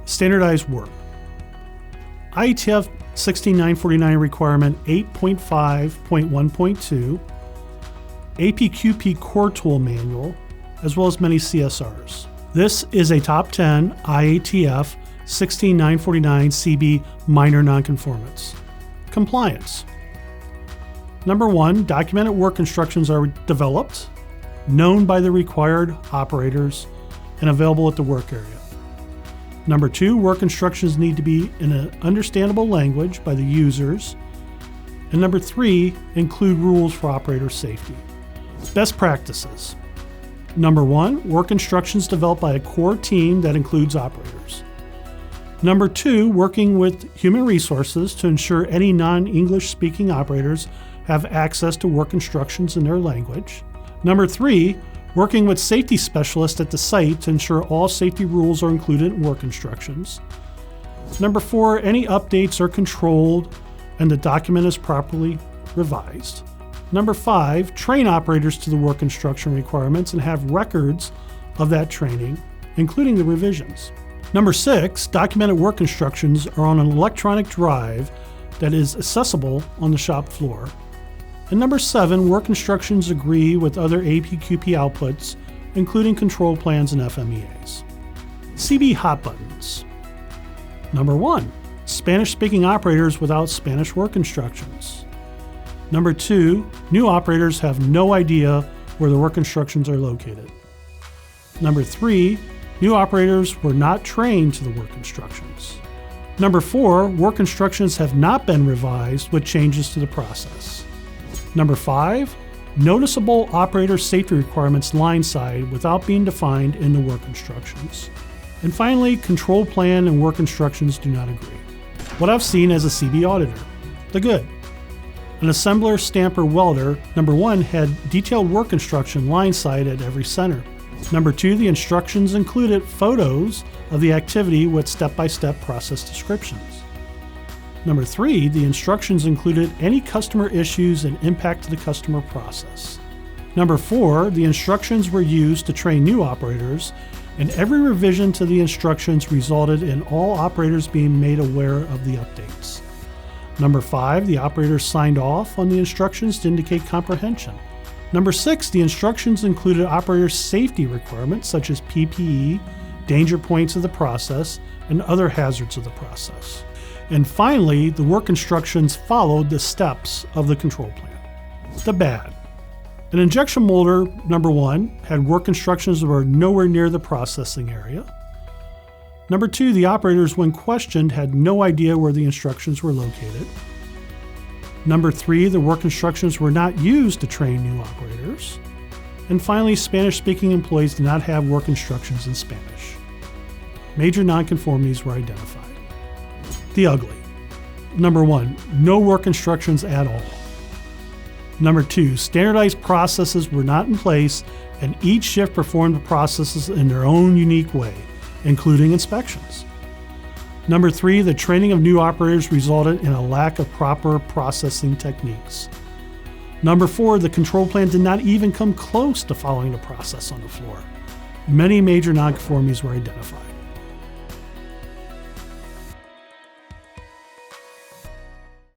Standardized work. IATF 16949 requirement 8.5.1.2, APQP Core Tool Manual, as well as many CSRs. This is a top 10 IATF 16949 CB minor nonconformance. Compliance. Number 1, documented work instructions are developed, known by the required operators, and available at the work area. Number 2, work instructions need to be in an understandable language by the users. And number 3, include rules for operator safety. Best practices. Number 1, work instructions developed by a core team that includes operators. Number 2, working with human resources to ensure any non-English speaking operators have access to work instructions in their language. Number 3, working with safety specialists at the site to ensure all safety rules are included in work instructions. Number 4, any updates are controlled and the document is properly revised. Number 5, train operators to the work instruction requirements and have records of that training, including the revisions. Number 6, documented work instructions are on an electronic drive that is accessible on the shop floor. And number 7, work instructions agree with other APQP outputs, including control plans and FMEAs. CB hot buttons. Number 1, Spanish-speaking operators without Spanish work instructions. Number 2, new operators have no idea where the work instructions are located. Number 3, new operators were not trained to the work instructions. Number 4, work instructions have not been revised with changes to the process. Number 5, noticeable operator safety requirements line side without being defined in the work instructions. And finally, control plan and work instructions do not agree. What I've seen as a CB auditor, the good. An assembler, stamper, welder, number 1, had detailed work instruction line side at every center. Number 2, the instructions included photos of the activity with step-by-step process descriptions. Number 3, the instructions included any customer issues and impact to the customer process. Number 4, the instructions were used to train new operators, and every revision to the instructions resulted in all operators being made aware of the updates. Number 5, the operators signed off on the instructions to indicate comprehension. Number 6, the instructions included operator safety requirements such as PPE, danger points of the process, and other hazards of the process. And finally, the work instructions followed the steps of the control plan. The bad. An injection molder, number 1, had work instructions that were nowhere near the processing area. Number 2, the operators, when questioned, had no idea where the instructions were located. Number 3, the work instructions were not used to train new operators. And finally, Spanish-speaking employees did not have work instructions in Spanish. Major nonconformities were identified. The ugly. Number 1, no work instructions at all. Number 2, standardized processes were not in place and each shift performed the processes in their own unique way, including inspections. Number 3, the training of new operators resulted in a lack of proper processing techniques. Number 4, the control plan did not even come close to following the process on the floor. Many major nonconformities were identified.